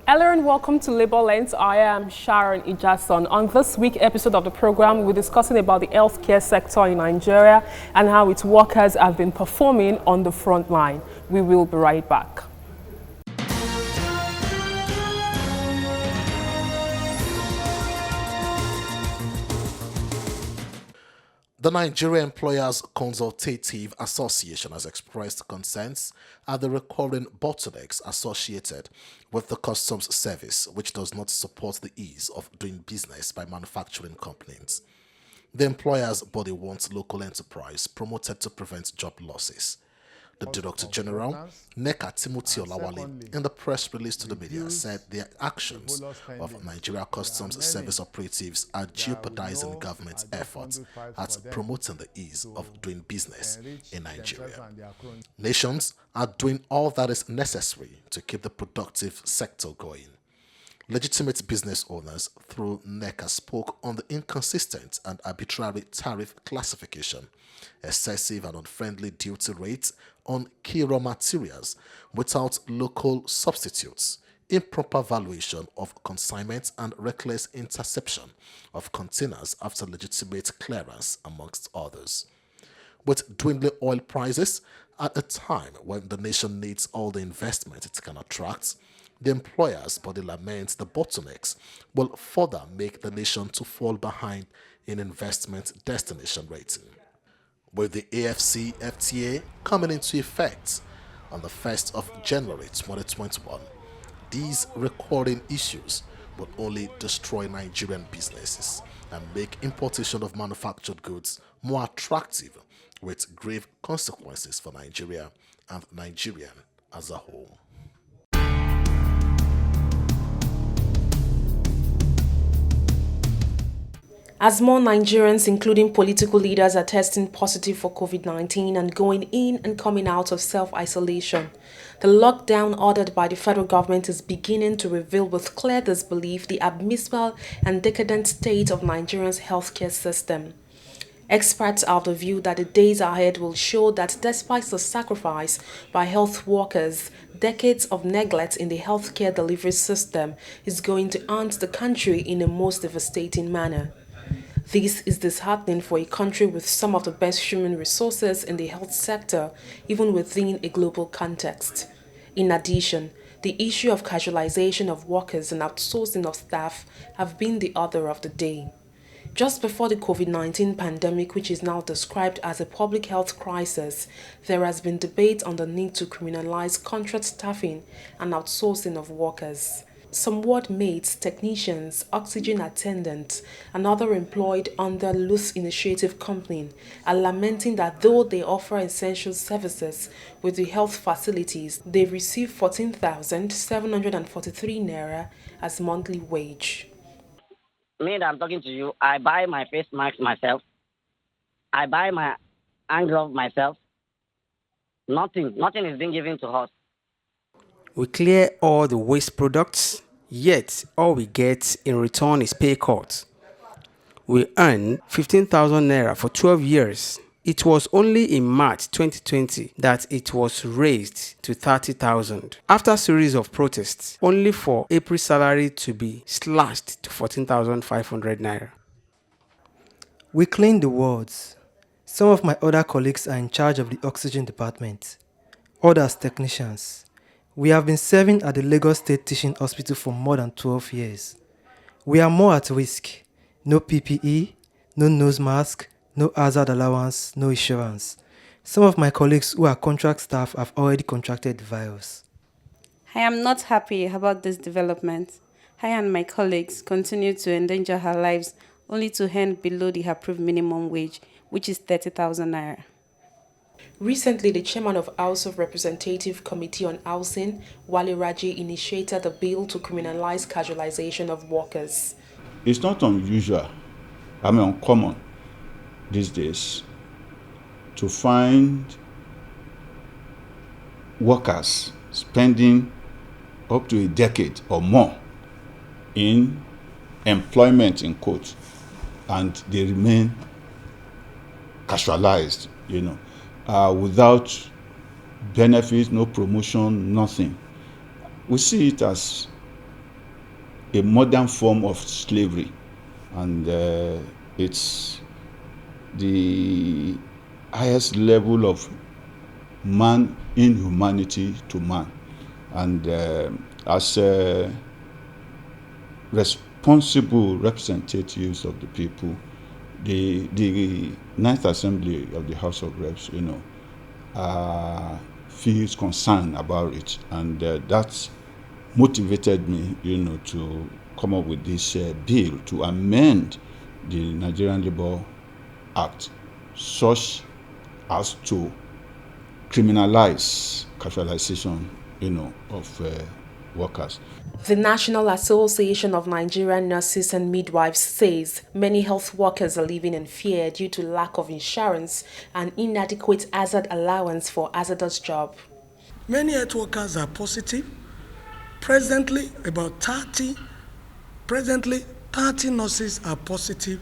Hello and welcome to Labour Lens. I am Sharon Ijason. On this week's episode of the program, we're discussing about the healthcare sector in Nigeria and how its workers have been performing on the front line. We will be right back. The Nigerian Employers Consultative Association has expressed concerns at the recurring bottlenecks associated with the Customs Service, which does not support the ease of doing business by manufacturing companies. The employers' body wants local enterprise promoted to prevent job losses. The Director General, NECA Timothy Olawale, in the press release to the media, said the actions of Nigerian Customs Service operatives are jeopardizing government efforts at promoting the ease of doing business in Nigeria. Nations are doing all that is necessary to keep the productive sector going. Legitimate business owners through NECA spoke on the inconsistent and arbitrary tariff classification, excessive and unfriendly duty rates on key raw materials without local substitutes, improper valuation of consignments and reckless interception of containers after legitimate clearance, amongst others. With dwindling oil prices at a time when the nation needs all the investment it can attract, the employers' body laments the bottlenecks will further make the nation to fall behind in investment destination rating. With the AFC-FTA coming into effect on the 1st of January 2021, these recurring issues will only destroy Nigerian businesses and make importation of manufactured goods more attractive, with grave consequences for Nigeria and Nigerian as a whole. As more Nigerians, including political leaders, are testing positive for COVID-19 and going in and coming out of self-isolation, the lockdown ordered by the federal government is beginning to reveal with clear disbelief the abysmal and decadent state of Nigeria's healthcare system. Experts are of the view that the days ahead will show that despite the sacrifice by health workers, decades of neglect in the healthcare delivery system is going to haunt the country in a most devastating manner. This is disheartening for a country with some of the best human resources in the health sector, even within a global context. In addition, the issue of casualization of workers and outsourcing of staff have been the order of the day. Just before the COVID-19 pandemic, which is now described as a public health crisis, there has been debate on the need to criminalize contract staffing and outsourcing of workers. Some ward mates, technicians, oxygen attendants, and other employed under Loose Initiative Company are lamenting that though they offer essential services with the health facilities, they receive 14,743 naira as monthly wage. Me that I'm talking to you, I buy my face mask myself. I buy my hand glove myself. Nothing is being given to us. We clear all the waste products, yet all we get in return is pay cut. We earn 15,000 naira for 12 years. It was only in March 2020 that it was raised to 30,000 after a series of protests, only for April salary to be slashed to 14,500 naira. We clean the wards. Some of my other colleagues are in charge of the oxygen department, others technicians. We have been serving at the Lagos State Teaching Hospital for more than 12 years. We are more at risk. No PPE, no nose mask, no hazard allowance, no insurance. Some of my colleagues who are contract staff have already contracted the virus. I am not happy about this development. I and my colleagues continue to endanger our lives only to earn below the approved minimum wage, which is 30,000 naira. Recently, the chairman of House of Representative Committee on Housing, Wale Raji, initiated a bill to criminalize casualization of workers. It's not unusual, uncommon these days to find workers spending up to a decade or more in employment in quotes, and they remain casualized, without benefits, no promotion, nothing. We see it as a modern form of slavery, and it's the highest level of man inhumanity to man. And as responsible representatives of the people, the Ninth Assembly of the House of Reps, feels concerned about it, and that's motivated me, to come up with this bill to amend the Nigerian Labour Act such as to criminalize casualization, of workers. The National Association of Nigerian Nurses and Midwives says many health workers are living in fear due to lack of insurance and inadequate hazard allowance for hazardous job. Many health workers are positive. Presently, 30 nurses are positive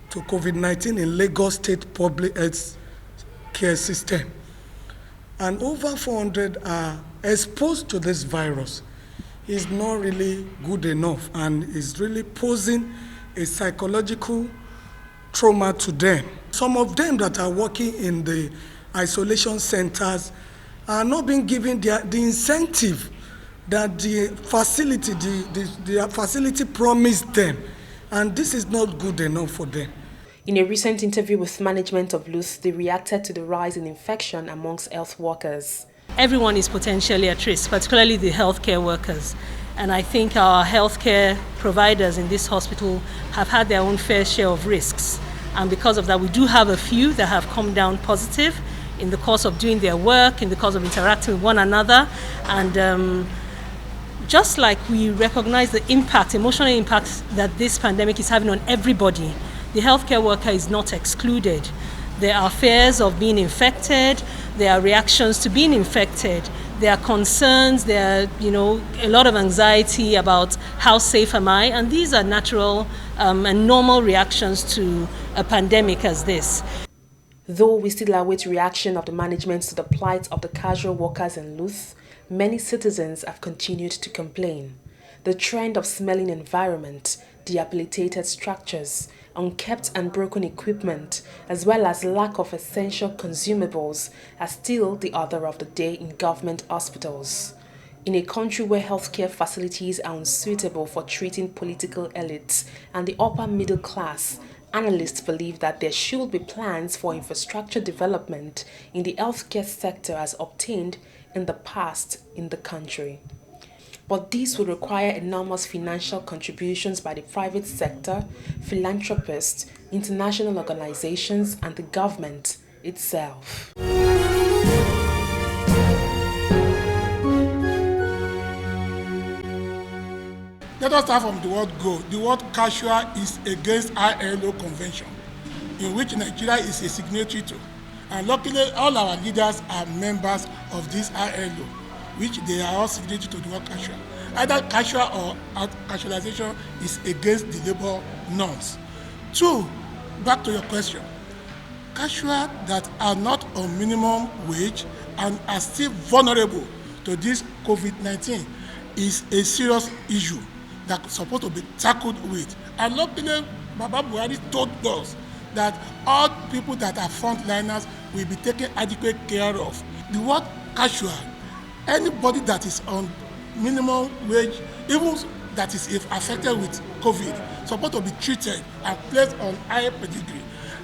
to COVID-19 in Lagos State Public Health Care System. And over 400 are exposed to this virus. Is not really good enough and is really posing a psychological trauma to them. Some of them that are working in the isolation centers are not being given the incentive that the facility promised them, and this is not good enough for them. In a recent interview with management of LUTH, they reacted to the rise in infection amongst health workers. Everyone is potentially at risk, particularly the healthcare workers. And I think our healthcare providers in this hospital have had their own fair share of risks. And because of that, we do have a few that have come down positive in the course of doing their work, in the course of interacting with one another. And just like we recognize the impact, emotional impact that this pandemic is having on everybody, the healthcare worker is not excluded. There are fears of being infected, there are reactions to being infected, there are concerns, there are, a lot of anxiety about how safe am I, and these are natural and normal reactions to a pandemic as this. Though we still await reaction of the management to the plight of the casual workers in LUTH, many citizens have continued to complain. The trend of smelling environment, rehabilitated structures, unkept and broken equipment, as well as lack of essential consumables are still the order of the day in government hospitals. In a country where healthcare facilities are unsuitable for treating political elites and the upper middle class, analysts believe that there should be plans for infrastructure development in the healthcare sector as obtained in the past in the country. But this will require enormous financial contributions by the private sector, philanthropists, international organizations, and the government itself. Let us start from the word go. The word casual is against ILO convention, in which Nigeria is a signatory to. And luckily, all our leaders are members of this ILO, which they are all signatory to the word casual. Either casual or casualization is against the labor norms. 2, back to your question. Casual that are not on minimum wage and are still vulnerable to this COVID-19 is a serious issue that's supposed to be tackled with. And luckily, Baba Buhari told us that all people that are frontliners will be taken adequate care of. The word casual, anybody that is on minimum wage, even that is affected with COVID, supposed to be treated and placed on higher pedigree.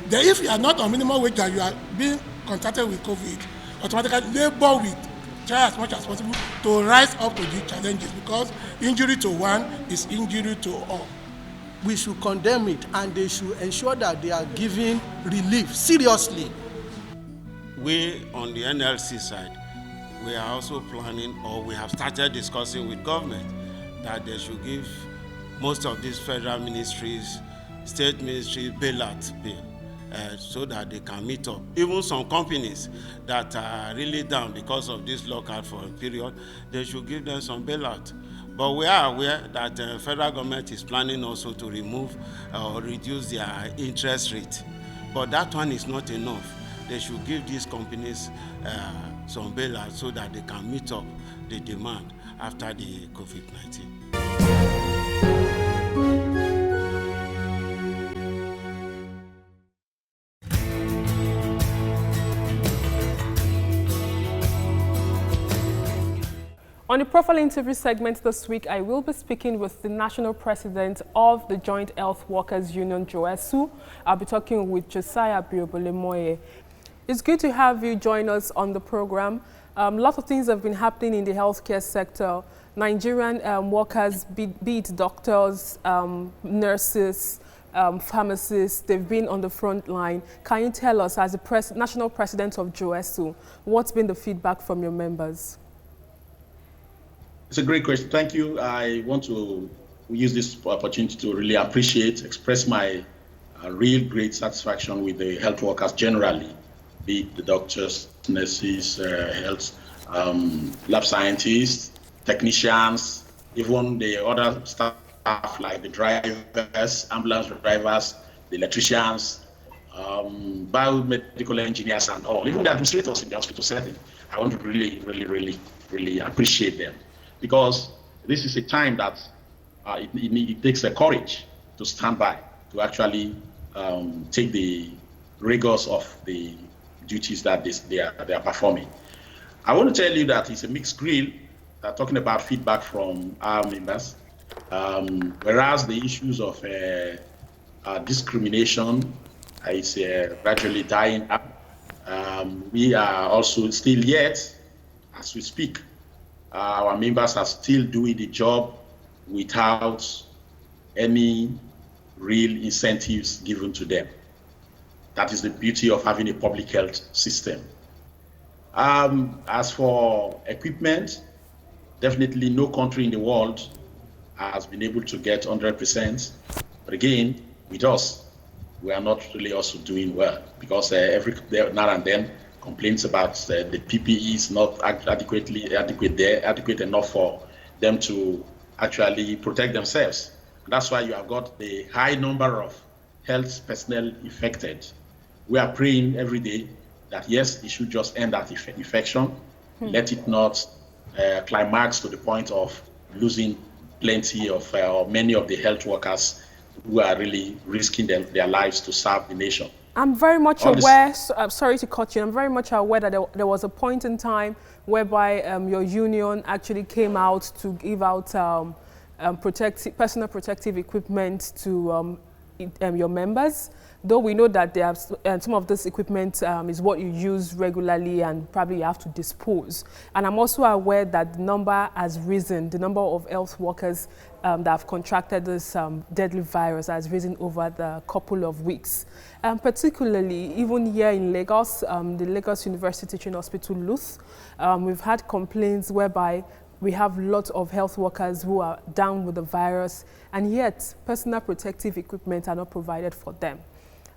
Then if you are not on minimum wage and you are being contacted with COVID, automatically labor will try as much as possible to rise up to these challenges, because injury to one is injury to all. We should condemn it, and they should ensure that they are giving relief seriously. We on the NLC side, we are also planning, or we have started discussing with government, that they should give most of these federal ministries, state ministries, bailout bill, so that they can meet up. Even some companies that are really down because of this lockout for a period, they should give them some bailout. But we are aware that the federal government is planning also to remove or reduce their interest rate. But that one is not enough. They should give these companies some bailout so that they can meet up the demand after the COVID-19. On the profile interview segment this week, I will be speaking with the National President of the Joint Health Workers Union, JOESU. I'll be talking with Josiah Biobolemoye. It's good to have you join us on the program. Lots of things have been happening in the healthcare sector. Nigerian workers, be it doctors, nurses, pharmacists, they've been on the front line. Can you tell us, as the National President of JOESU, what's been the feedback from your members? It's a great question. Thank you. I want to use this opportunity to really express my real great satisfaction with the health workers generally, be it the doctors, nurses, health, lab scientists, technicians, even the other staff like the drivers, ambulance drivers, the electricians, biomedical engineers and all, even the administrators in the hospital setting. I want to really appreciate them, because this is a time that it takes a courage to stand by, to actually take the rigors of the duties that they are performing. I want to tell you that it's a mixed grill, talking about feedback from our members, whereas the issues of discrimination is gradually dying up. We are also still yet, as we speak, our members are still doing the job without any real incentives given to them. That is the beauty of having a public health system. As for equipment, definitely no country in the world has been able to get 100%. But again, with us, we are not really also doing well, because every now and then complaints about the PPE is not adequate enough for them to actually protect themselves. And that's why you have got the high number of health personnel infected. We are praying every day that yes, it should just end that infection, let it not climax to the point of losing plenty of or many of the health workers who are really risking their lives to serve the nation. I'm very much aware, sorry to cut you, I'm very much aware that there was a point in time whereby your union actually came out to give out personal protective equipment to your members. Though we know that there are, some of this equipment is what you use regularly and probably you have to dispose. And I'm also aware that the number has risen, the number of health workers that have contracted this deadly virus has risen over the couple of weeks. Particularly, even here in Lagos, the Lagos University Teaching Hospital, LUTH, we've had complaints whereby we have lots of health workers who are down with the virus, and yet personal protective equipment are not provided for them.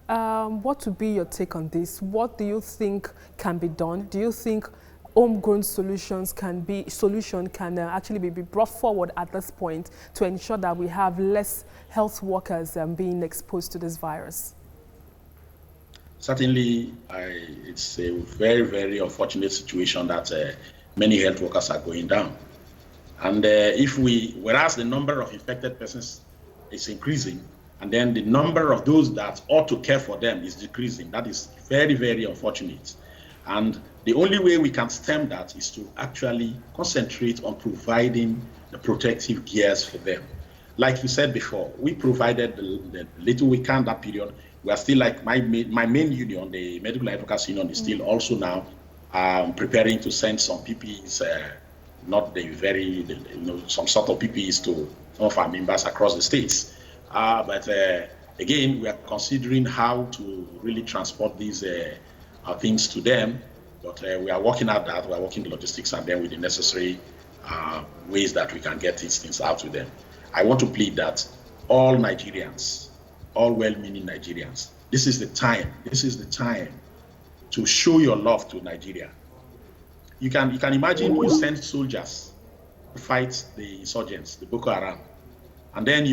What would be your take on this? What do you think can be done? Do you think homegrown solutions can actually be brought forward at this point to ensure that we have less health workers being exposed to this virus? Certainly, it's a very, very unfortunate situation that many health workers are going down. And whereas the number of infected persons is increasing, and then the number of those that ought to care for them is decreasing, that is very, very unfortunate. And the only way we can stem that is to actually concentrate on providing the protective gears for them. Like you said before, we provided the little we can that period. We are still, like my main union, the Medical Advocacy Union, is still also now preparing to send some PPEs, not the very, some sort of PPEs to some of our members across the states. But again, we are considering how to really transport these things to them. But we are working at that. We are working the logistics and then with the necessary ways that we can get these things out to them. I want to plead that all Nigerians, all well-meaning Nigerians, this is the time to show your love to Nigeria. You can imagine you send soldiers to fight the insurgents, the Boko Haram, and then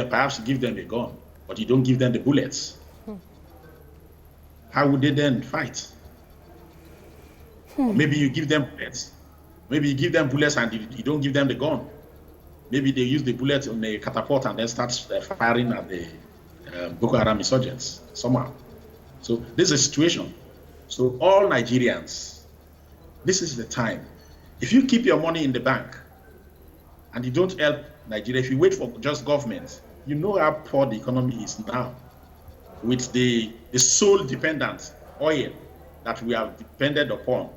perhaps you give them a gun, but you don't give them the bullets. How would they then fight? Or maybe you give them bullets. Maybe you give them bullets and you don't give them the gun. Maybe they use the bullet on the catapult and then start firing at the Boko Haram insurgents somehow. So this is a situation. So all Nigerians, this is the time. If you keep your money in the bank and you don't help Nigeria, if you wait for just government, you know how poor the economy is now with the sole dependent oil that we have depended upon.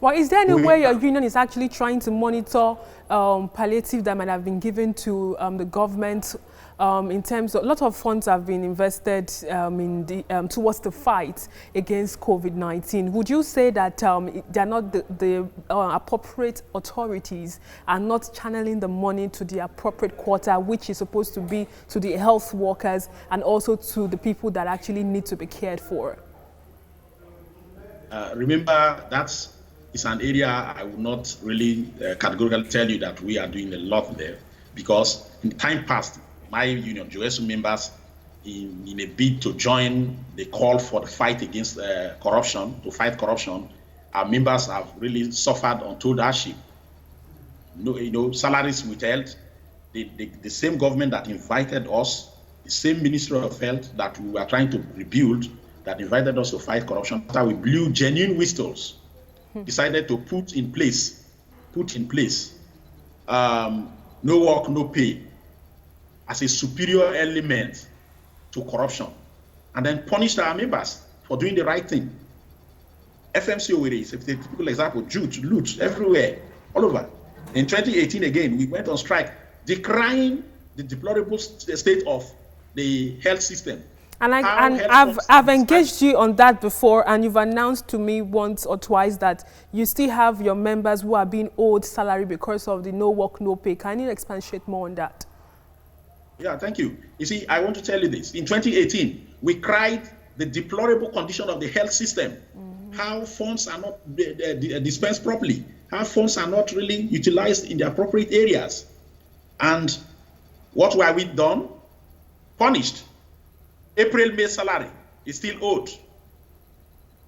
Well, is there any way your union is actually trying to monitor palliative that might have been given to the government in terms of a lot of funds have been invested towards the fight against COVID-19? Would you say that they are not the appropriate authorities are not channeling the money to the appropriate quota, which is supposed to be to the health workers and also to the people that actually need to be cared for? Remember, it's an area I would not really categorically tell you that we are doing a lot there, because in time past, my union, JOSU members, in a bid to join the call for the fight against corruption, to fight corruption, our members have really suffered untold hardship. Salaries withheld. The same government that invited us, the same Ministry of Health that we were trying to rebuild, that invited us to fight corruption, after we blew genuine whistles, decided to put in place, no work, no pay, as a superior element to corruption, and then punished our members for doing the right thing. FMC Owerri is a typical example, jute, loot, everywhere, all over. In 2018 again, we went on strike, decrying the deplorable state of the health system. And I've engaged you on that before, and you've announced to me once or twice that you still have your members who are being owed salary because of the no work, no pay. Can you expatiate more on that? Yeah, thank you. You see, I want to tell you this. In 2018, we cried the deplorable condition of the health system, how funds are not dispensed properly, how funds are not really utilized in the appropriate areas. And what were we done? Punished. April, May salary is still owed.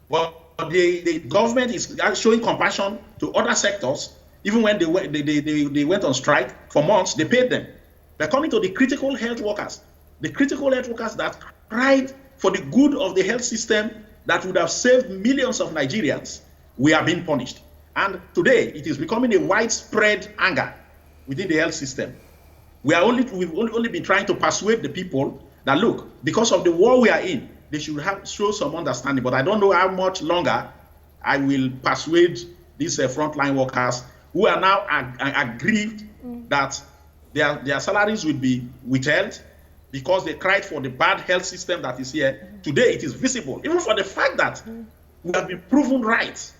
But the government is showing compassion to other sectors. Even when they went on strike for months, they paid them. But coming to the critical health workers that cried for the good of the health system that would have saved millions of Nigerians, we are being punished. And today, it is becoming a widespread anger within the health system. We've only been trying to persuade the people that, look, because of the war we are in, they should show some understanding. But I don't know how much longer I will persuade these frontline workers who are now aggrieved that their salaries will be withheld because they cried for the bad health system that is here. Today, it is visible, even for the fact that we have been proven right.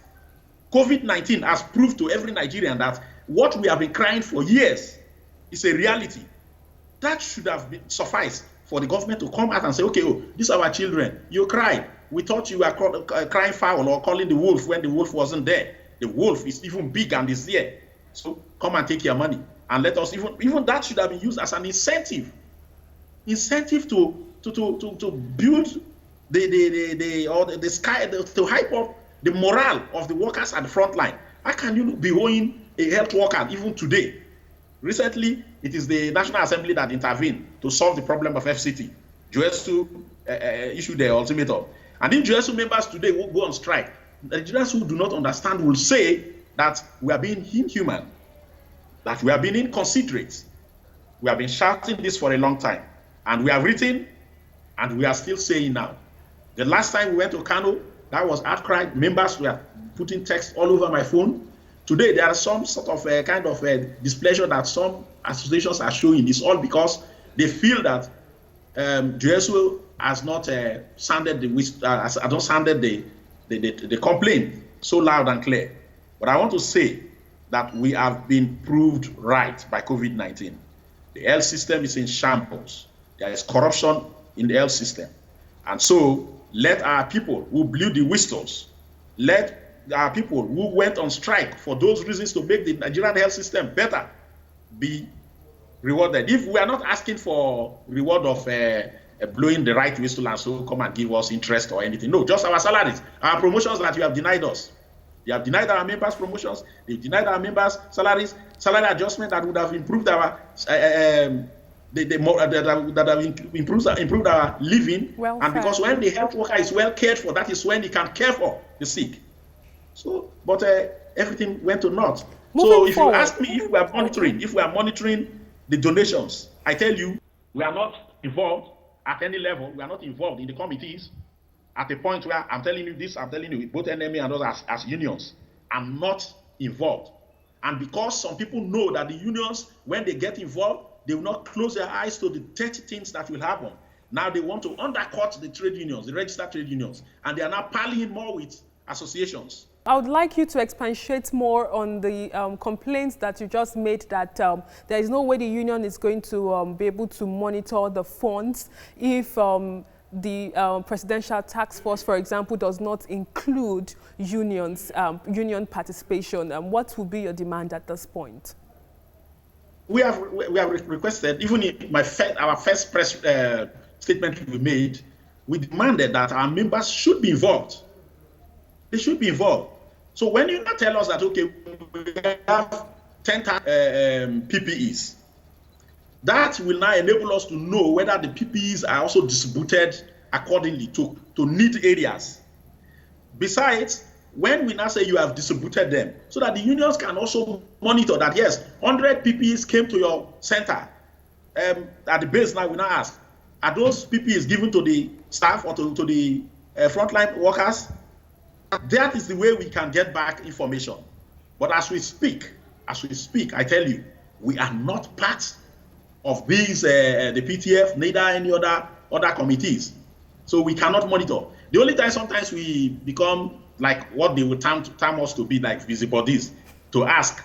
COVID-19 has proved to every Nigerian that what we have been crying for years is a reality. That should have been sufficed for the government to come out and say, okay, these are our children. You cried. We thought you were crying foul or calling the wolf when the wolf wasn't there. The wolf is even big and is there. So come and take your money. And let us, even that should have been used as an incentive. Incentive to build the sky, to hype up the morale of the workers at the front line. How can you be owing a health worker even today? Recently, it is the National Assembly that intervened to solve the problem of FCT. JOSU issued their ultimatum. And if JOSU members today will go on strike, Nigerians who do not understand will say that we are being inhuman, that we are being inconsiderate. We have been shouting this for a long time. And we have written, and we are still saying now. The last time we went to Kano, that was outcry. Members were putting text all over my phone. Today, there are some sort of kind of displeasure that some associations are showing. It's all because they feel that JOSU has not sounded the complaint so loud and clear. But I want to say that we have been proved right by COVID-19. The health system is in shambles. There is corruption in the health system. And so let our people who blew the whistles, let our people who went on strike for those reasons to make the Nigerian health system better be rewarded. If we are not asking for reward of blowing the right whistle and so come and give us interest or anything. No, just our salaries, our promotions that you have denied us. They have denied our members promotions. They've denied our members salaries, salary adjustment that would have improved our that have improved our living. Welfare. And because when the health worker is well cared for, that is when he can care for the sick. So, but everything went to naught. So if you ask me if we are monitoring the donations, I tell you, we are not involved at any level. We are not involved in the committees at a point where I'm telling you this, I'm telling you, both NMA and others as unions, I'm not involved. And because some people know that the unions, when they get involved, they will not close their eyes to the dirty things that will happen. Now they want to undercut the trade unions, the registered trade unions, and they are now pallying more with associations. I would like you to expatiate more on the complaints that you just made that there is no way the union is going to be able to monitor the funds if the presidential task force, for example, does not include unions, union participation. What will be your demand at this point? We have requested, even in our first press statement we made, we demanded that our members should be involved. They should be involved. So when you now tell us that, okay, we have 10,000 PPEs, that will now enable us to know whether the PPEs are also distributed accordingly to need areas. Besides, when we now say you have distributed them, so that the unions can also monitor that, yes, 100 PPEs came to your center. At the base now, we now ask, are those PPEs given to the staff or to the frontline workers? That is the way we can get back information. But as we speak, I tell you, we are not part of these, the PTF, neither any other committees. So we cannot monitor. The only time sometimes we become like what they would term us to be like busybodies, to ask,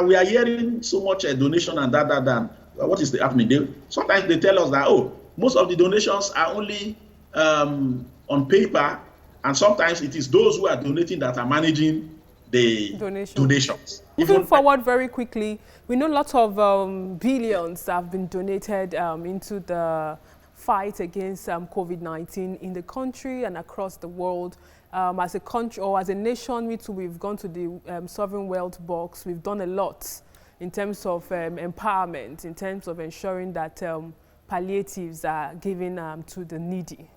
we are hearing so much donation and that. What is happening? Sometimes they tell us that, oh, most of the donations are only on paper, and sometimes it is those who are donating that are managing the donations. Moving forward very quickly, we know lots of billions have been donated into the fight against COVID-19 in the country and across the world. As a country or as a nation, we've gone to the Sovereign Wealth Box. We've done a lot in terms of empowerment, in terms of ensuring that palliatives are given to the needy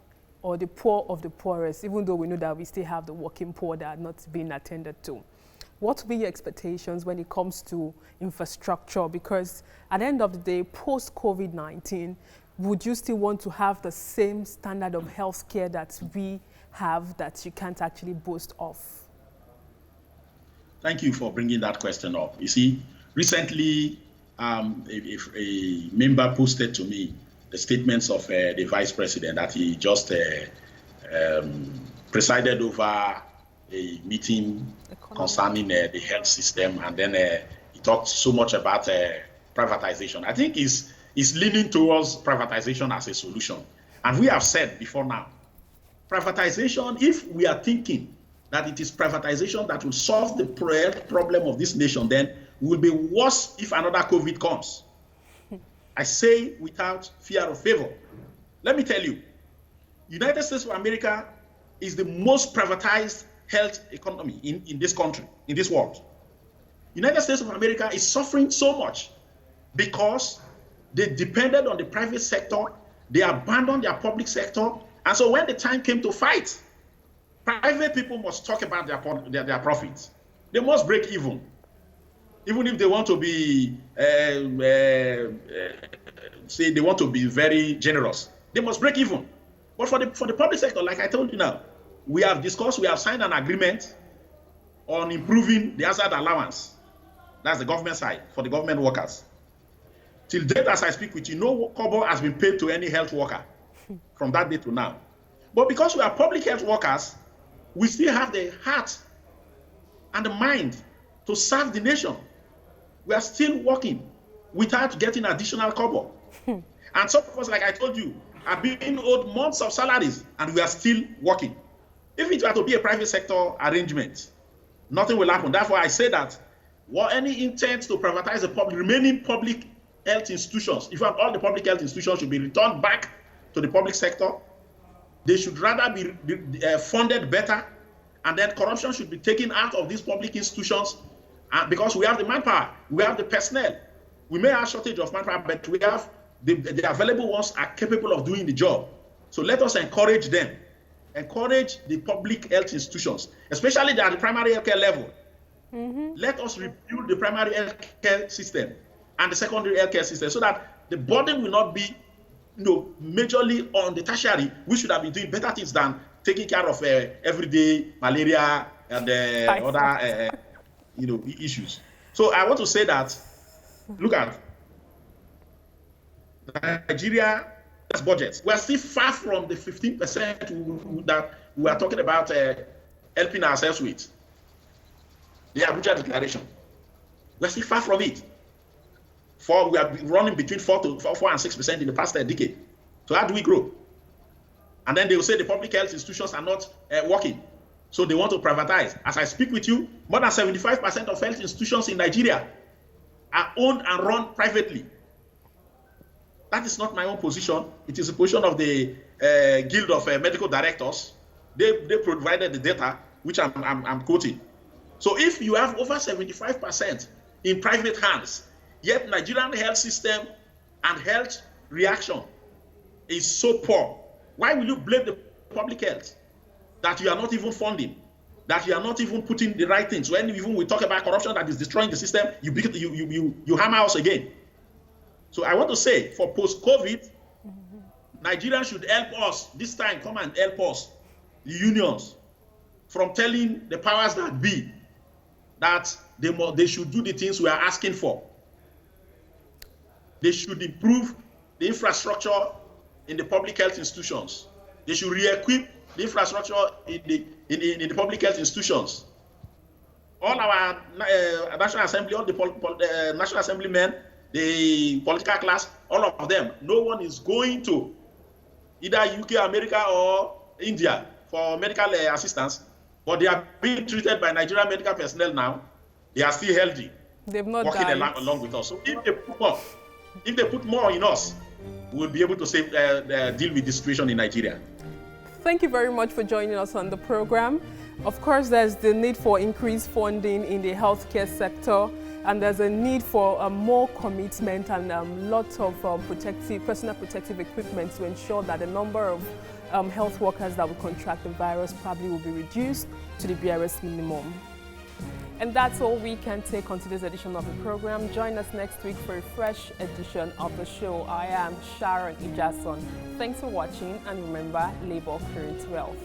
or the poor of the poorest, even though we know that we still have the working poor that are not being attended to. What will be your expectations when it comes to infrastructure? Because at the end of the day, post-COVID-19, would you still want to have the same standard of health care that we have that you can't actually boast of? Thank you for bringing that question up. You see, recently, if a member posted to me the statements of the vice president that he just presided over a meeting concerning the health system, and then he talked so much about privatization. I think he's leaning towards privatization as a solution. And we have said before now, privatization, if we are thinking that it is privatization that will solve the problem of this nation, then we will be worse if another COVID comes. I say without fear or favor. Let me tell you, United States of America is the most privatized health economy in this country, in this world. United States of America is suffering so much because they depended on the private sector, they abandoned their public sector, and so when the time came to fight, private people must talk about their profits. They must break even if they want to be, say they want to be very generous. They must break even. But for the public sector, like I told you now, we have signed an agreement on improving the hazard allowance. That's the government side, for the government workers. Till date, as I speak with you, no kobo has been paid to any health worker from that day to now. But because we are public health workers, we still have the heart and the mind to serve the nation. We are still working without getting additional kobo. And some of us, like I told you, are being owed months of salaries, and we are still working. If it were to be a private sector arrangement, nothing will happen. Therefore, I say that any intent to privatize the remaining public health institutions, in fact, all the public health institutions should be returned back to the public sector. They should rather be funded better And then corruption should be taken out of these public institutions because we have the manpower, we have the personnel. We may have shortage of manpower, but we have the available ones are capable of doing the job. So let us encourage them. Encourage the public health institutions, especially at the primary health care level. Let us rebuild the primary health care system and the secondary health care system so that the burden will not be majorly on the tertiary. We should have been doing better things than taking care of everyday malaria and other issues. So I want to say that, look at Nigeria's budget. We are still far from the 15% that we are talking about helping ourselves with. The Abuja Declaration. We are still far from it. We are running between 4 and 6% in the past decade. So how do we grow? And then they will say the public health institutions are not working. So they want to privatize. As I speak with you, more than 75% of health institutions in Nigeria are owned and run privately. That is not my own position. It is the position of the Guild of Medical Directors. They provided the data, which I'm quoting. So if you have over 75% in private hands, yet Nigerian health system and health reaction is so poor, why will you blame the public health? That you are not even funding, that you are not even putting the right things. When even we talk about corruption that is destroying the system, you hammer us again. So I want to say, for post-COVID, Nigerians should help us this time. Come and help us, the unions, from telling the powers that be that they should do the things we are asking for. They should improve the infrastructure in the public health institutions. They should re-equip the infrastructure in the public health institutions. All our National Assembly, all the National Assembly men, the political class, all of them, no one is going to either UK, America, or India for medical assistance, but they are being treated by Nigerian medical personnel now. They are still healthy. They've not working died. along with us. So if they put more in us, we'll be able to deal with the situation in Nigeria. Thank you very much for joining us on the program. Of course, there's the need for increased funding in the healthcare sector, and there's a need for more commitment and lots of personal protective equipment to ensure that the number of health workers that will contract the virus probably will be reduced to the barest minimum. And that's all we can take on today's edition of the program. Join us next week for a fresh edition of the show. I am Sharon Ijason. Thanks for watching, and remember, labor creates wealth.